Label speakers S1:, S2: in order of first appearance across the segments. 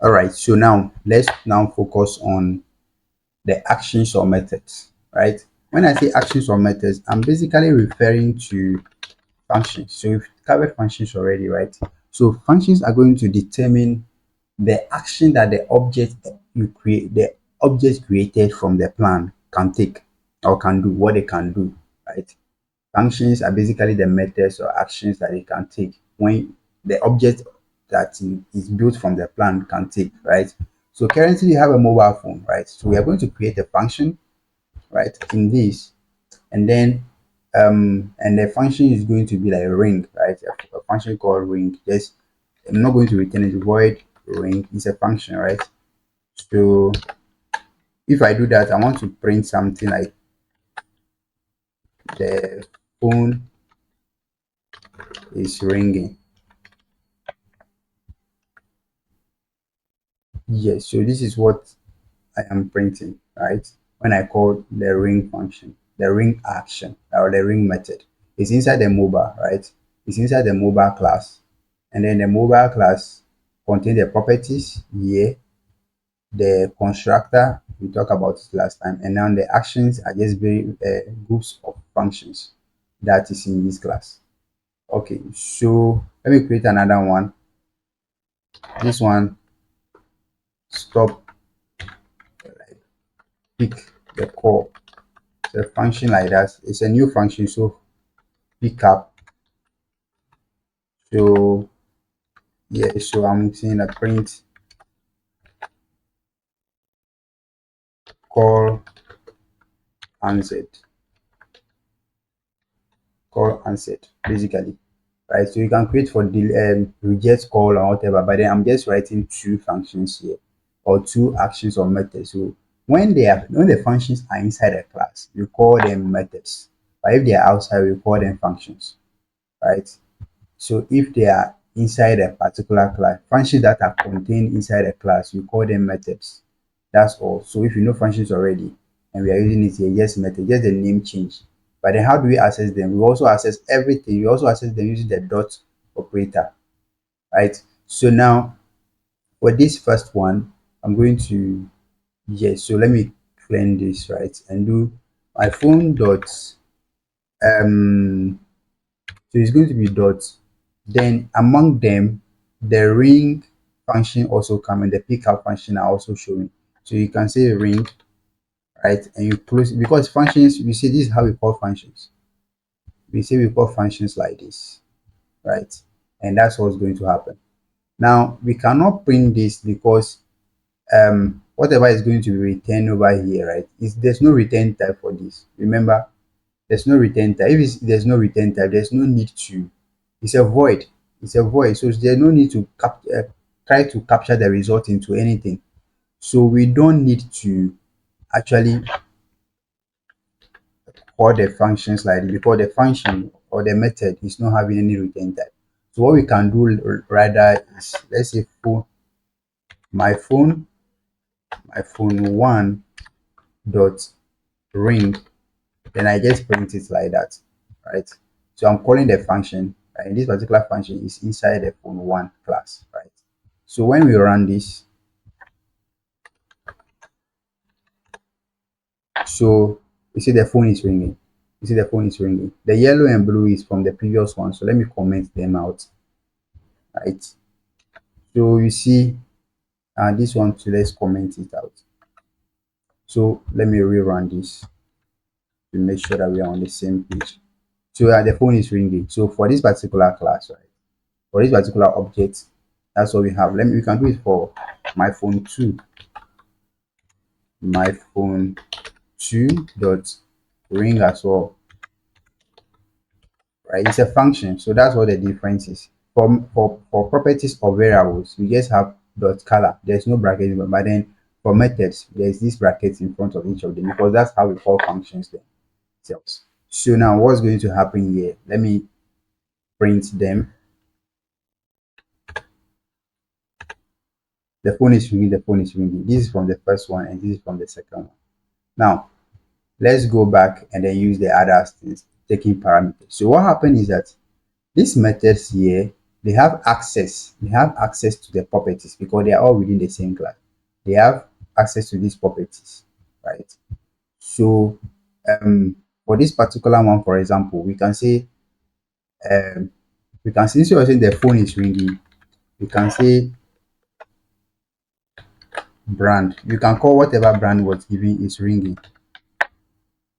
S1: All right, so now let's now focus on the actions or methods, right? When I say actions or methods, I'm basically referring to functions. So we've covered functions already, right? So functions are going to determine the action that the object created from the plan can take or can do, what they can do, right? Functions are basically the methods or actions that it can take when the object that is built from the plan can take, right? So currently you have a mobile phone, right? So we are going to create a function, right, in this, and then and the function is going to be like ring, right? A function called ring. Yes, I'm not going to return it. Void ring is a function, right? So if I do that, I want to print something like the phone is ringing. Yes, so this is what I am printing, right? When I call the ring function, the ring action or the ring method, it's inside the mobile, right? It's inside the mobile class, and then the mobile class contains the properties here, the constructor we talked about it last time, and now the actions are just very groups of functions that is in this class. Okay, so let me create another one. This one, stop, pick the call. So a function like that. It's a new function, so pick up. So yeah, so I'm saying a print call answered, call answered basically, right? So you can create for the reject call or whatever, but then I'm just writing two functions here or two actions or methods. So when the functions are inside a class, we call them methods, but if they are outside, we call them functions, right? So if they are inside a particular class, functions that are contained inside a class, we call them methods. That's all. So if you know functions already and we are using it here, just method, just the name change. But then how do we access them? We also access everything. We also access them using the dot operator, right? So now for this first one, I'm going to, yes, so let me clean this, right? And do my phone dot um so it's going to be dots. Then among them, the ring function also coming, the pickup function are also showing. So you can say ring, right? And you close because functions, we say this is how we call functions. We say we call functions like this, right? And that's what's going to happen. Now we cannot print this because whatever is going to be returned over here, right? Is there's no return type for this. Remember, there's no return type. If there's no return type, there's no need to. It's a void. It's a void. So there's no need to try to capture the result into anything. So we don't need to actually call the functions like this because the function or the method is not having any return type. So what we can do rather is let's say phone my phone my phone one dot ring, then I just print it like that, right? So I'm calling the function, and this particular function is inside the phone one class, right? So when we run this, so you see the phone is ringing. You see the phone is ringing. The yellow and blue is from the previous one. So let me comment them out, right? So you see, this one too, let's comment it out. So let me rerun this to make sure that we are on the same page. So the phone is ringing. So for this particular class, right? For this particular object, that's what we have. We can do it for my phone 2. My phone 2 dot ring as well, right? It's a function, so that's what the difference is. For properties of variables, we just have dot color. There's no bracket, but then for methods, there's this bracket in front of each of them because that's how we call functions themselves. So now what's going to happen here? Let me print them. The phone is ringing, the phone is ringing. This is from the first one and this is from the second one. Now let's go back and then use the other things taking parameters. So what happened is that these methods here, They have access to the properties because they are all within the same class. They have access to these properties, right? So for this particular one, for example, um, we can say, instead of saying the phone is ringing, we can say brand. You can call whatever brand was given is ringing,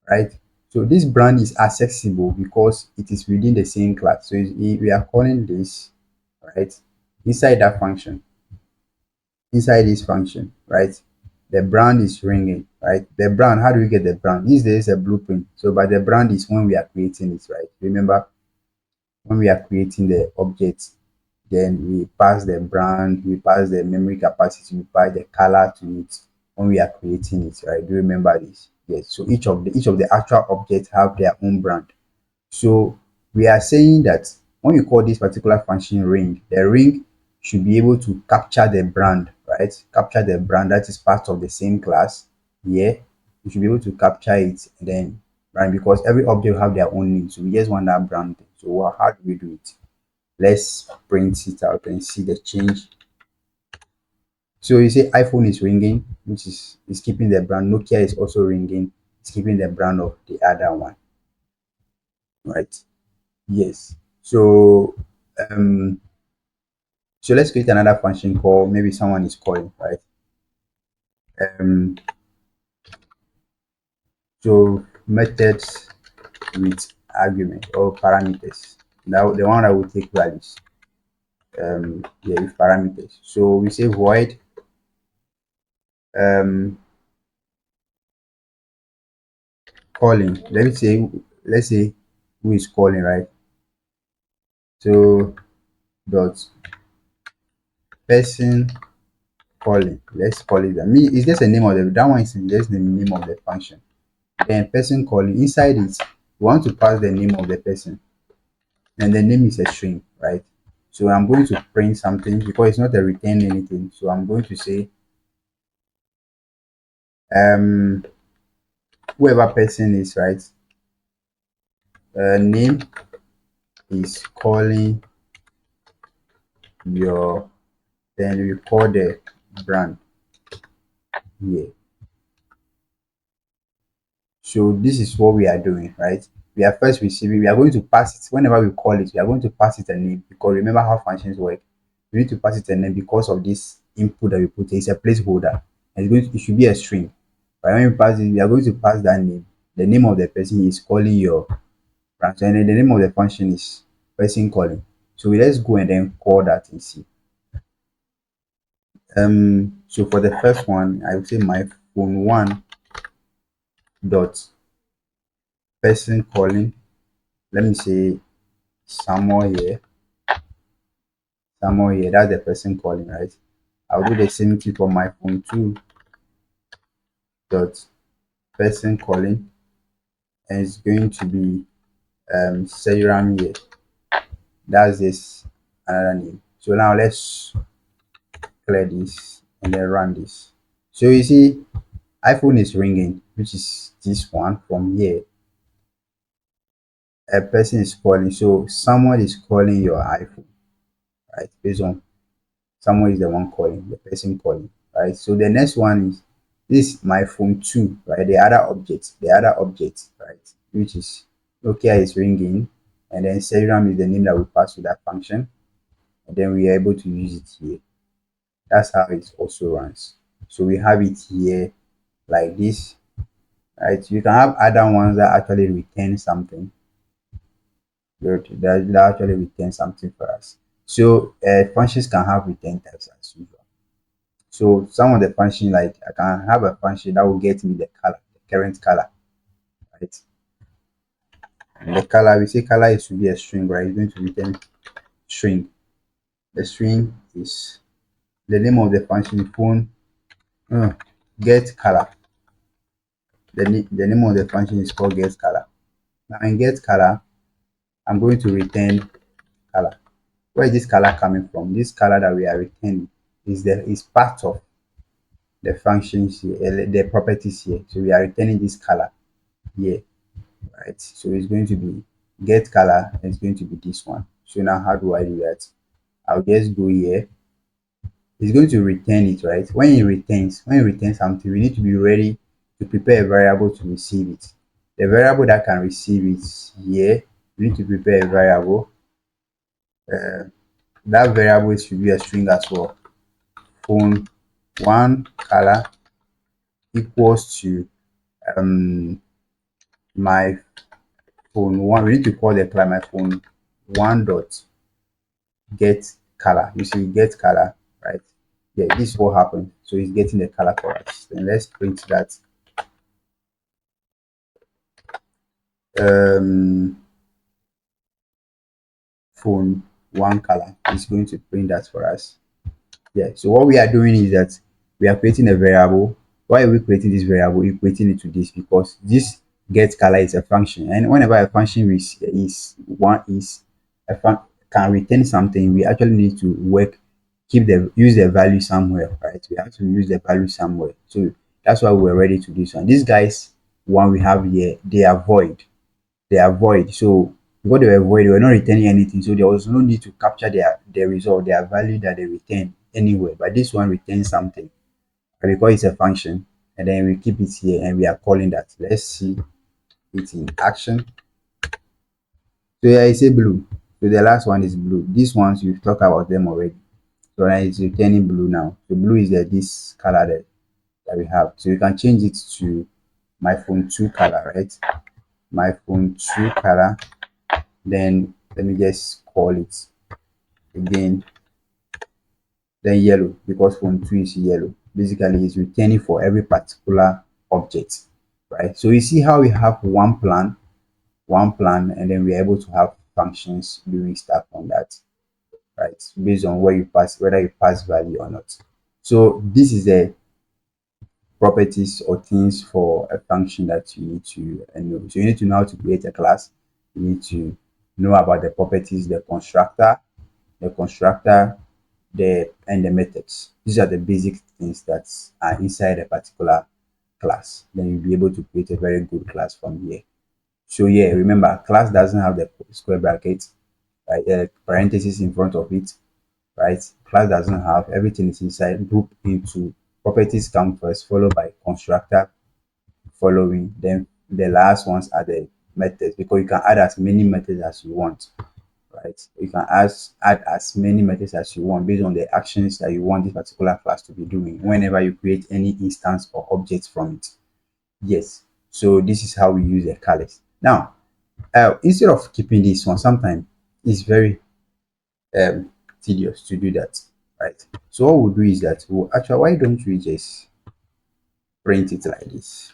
S1: right? So this brand is accessible because it is within the same class. So we are calling this, right, inside that function, inside this function, right? The brand is ringing, right? The brand, how do we get the brand? This is a blueprint. So, but the brand is when we are creating it, right? Remember, when we are creating the object, then we pass the brand, we pass the memory capacity, we pass the color to it when we are creating it, right? Do you remember this? Yes. So each of the actual objects have their own brand. So we are saying that when you call this particular function ring, the ring should be able to capture the brand, right? Capture the brand that is part of the same class. Yeah, you should be able to capture it and then brand, because every object will have their own name. So we just want that brand. So how do we do it? Let's print it out and see the change. So you say iPhone is ringing, which is keeping the brand. Nokia is also ringing, it's keeping the brand of the other one, right? Yes. Um so let's create another function called, maybe someone is calling, right? Um so methods with argument or parameters. Now the one that will take values. Yeah, with parameters. So we say void um calling. Let's say who is calling, right? So dot person calling. Let's call it that. Me is just a name of the, that one is just the name of the function. Then person calling, inside it, we want to pass the name of the person, and the name is a string, right? So I'm going to print something because it's not a return anything. So I'm going to say um whoever person is, right, name is calling your, then we call the brand here. So this is what we are doing, right? We are first receiving, we are going to pass it whenever we call it, we are going to pass it a name, because remember how functions work. We need to pass it a name because of this input that we put here. It's a placeholder. And it should be a string. But when we pass it, we are going to pass that name. The name of the person is calling your branch, and then the name of the function is person calling. So let's go and then call that and see. So for the first one, I would say my phone one dot person calling. Let me say somewhere here, somewhere here. That's the person calling, right? I'll do the same thing for my phone two dot person calling, and it's going to be Serum here. That's this another name. So now let's clear this and then run this. So you see, iPhone is ringing, which is this one from here. A person is calling, so someone is calling your iPhone, right? Based on someone is the one calling, the person calling, right? So the next one is this my phone two, right? The other object, right? Which is Nokia is ringing, and then Serum is the name that we pass to that function, and then we are able to use it here. That's how it also runs. So we have it here like this, right? You can have other ones that actually return something. That actually return something for us. So functions can have return types as usual. So some of the function, like I can have a function that will get me the color, the current color, right? And the color, we say color is to be a string, right? It's going to return string. The string is the name of the function phone get color. The name of the function is called get color. Now in get color, I'm going to return color. Where is this color coming from? This color that we are returning is part of the functions here, the properties here. So we are returning this color here, right? So it's going to be get color, and it's going to be this one. So now how do I do that? I'll just go here. It's going to return it, right? When it returns something, we need to be ready to prepare a variable to receive it. The variable that can receive it here, we need to prepare a variable. Uh, that variable should be a string as well. Phone one color equals to um my phone one. We need to call the class my phone one dot get color. You see, get color, right? Yeah, this is what happened. So it's getting the color for us. Then let's print that um phone one color. It's going to print that for us. Yeah, so what we are doing is that we are creating a variable. Why are we creating this variable? We're creating it to this because this get color is a function, and whenever a function is one is a can return something, we actually need to work keep the use the value somewhere, right? We have to use the value somewhere. So that's why we're ready to do so. And these guys, one we have here, they are void. So what they were void, they were not returning anything. So there was no need to capture their result, their value that they return anywhere. But this one returns something. And because it's a function, and then we keep it here and we are calling that. Let's see it in action. So yeah, it's a blue. So the last one is blue. These ones we've talked about them already. So now it's returning blue now. So blue is this color that we have. So you can change it to my phone 2 color, right? My phone 2 color. Then let me just call it again, then yellow, because phone 2 is yellow. Basically it's returning for every particular object, right? So you see how we have one plan, and then we're able to have functions doing stuff on that, right? Based on where you pass, whether you pass value or not. So this is the properties or things for a function that you need to know. So you need to know how to create a class. You need to know about the properties, the constructor, the and the methods. These are the basic things that are inside a particular class. Then you'll be able to create a very good class from here. So yeah, remember, class doesn't have the square brackets, right? Parentheses in front of it, right? Class doesn't have everything is inside group into properties come first, followed by constructor, following. Then the last ones are the methods, because you can add as many methods as you want, right? You can add as many methods as you want based on the actions that you want this particular class to be doing whenever you create any instance or object from it. Yes. So this is how we use a caliph. Now, instead of keeping this one, sometimes it's very um, tedious to do that, right? So what we'll do is that we'll actually, why don't we just print it like this?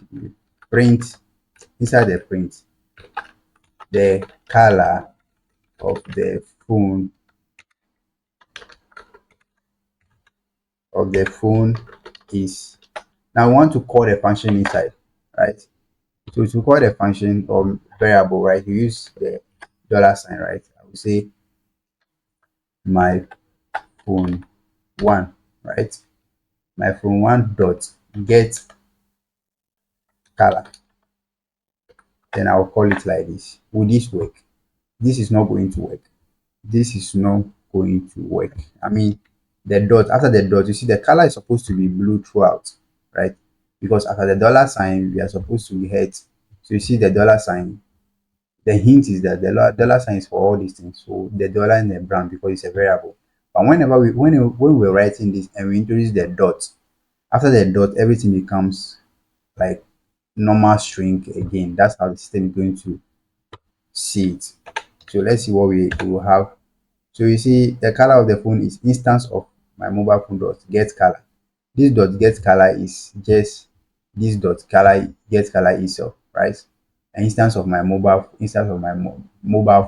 S1: Print inside the print the color of the phone is. Now we want to call the function inside, right? So to call the function or variable, right, you use the dollar sign, right? I will say my phone one, right? My phone one dot get color. Then I'll call it like this. Will this work? This is not going to work. This is not going to work. I mean, the dot, after the dot, you see the color is supposed to be blue throughout, right? Because after the dollar sign, we are supposed to hit. So you see the dollar sign. The hint is that the dollar sign is for all these things. So the dollar and the brown because it's a variable. But whenever when we're writing this and we introduce the dot, after the dot, everything becomes like normal string again. That's how the system is going to see it. So let's see what we will have. So you see the color of the phone is instance of my mobile phone dot get color. This dot get color is just this dot color get color itself, right? An instance of my mobile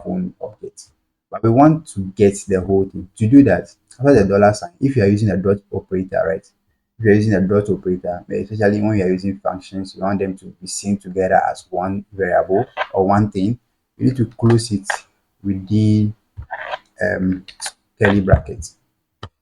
S1: phone object. But we want to get the whole thing. To do that, after the dollar sign, if you are using a dot operator, right? If you're using a dot operator, especially when you're using functions, you want them to be seen together as one variable or one thing, you need to close it within um, curly brackets.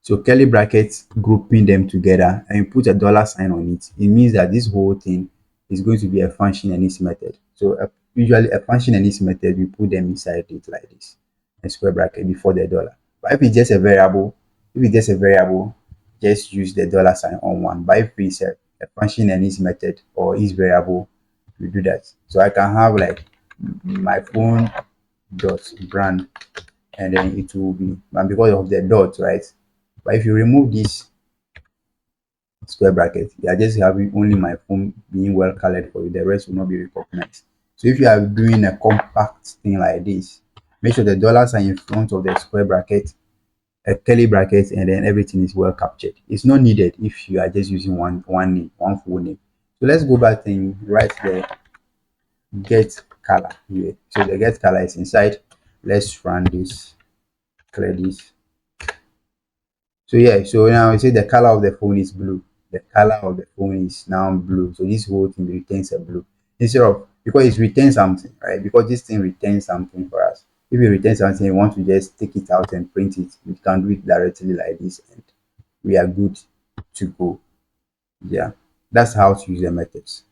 S1: So curly brackets grouping them together and you put a dollar sign on it. It means that this whole thing is going to be a function and its method. So usually a function and its method, we put them inside it like this, a square bracket before the dollar. But if it's just a variable, just use the dollar sign on one. But if it's a function and its method or its variable, you do that. So I can have like my phone dot brand, and then it will be, and because of the dot, right? But if you remove this square bracket, you are just having only my phone being well colored for you. The rest will not be recognized. So if you are doing a compact thing like this, make sure the dollar sign in front of the square bracket, a curly bracket, and then everything is well captured. It's not needed if you are just using one name, one full name. So let's go back and write the get color here. So the get color is inside. Let's run this, clear this. So yeah, so now you see the color of the phone is blue. The color of the phone is now blue. So this whole thing returns a blue. Instead of, because it returns something, right? Because this thing returns something for us. If you return something, you want to just take it out and print it, you can do it directly like this, and we are good to go. Yeah. That's how to use the methods.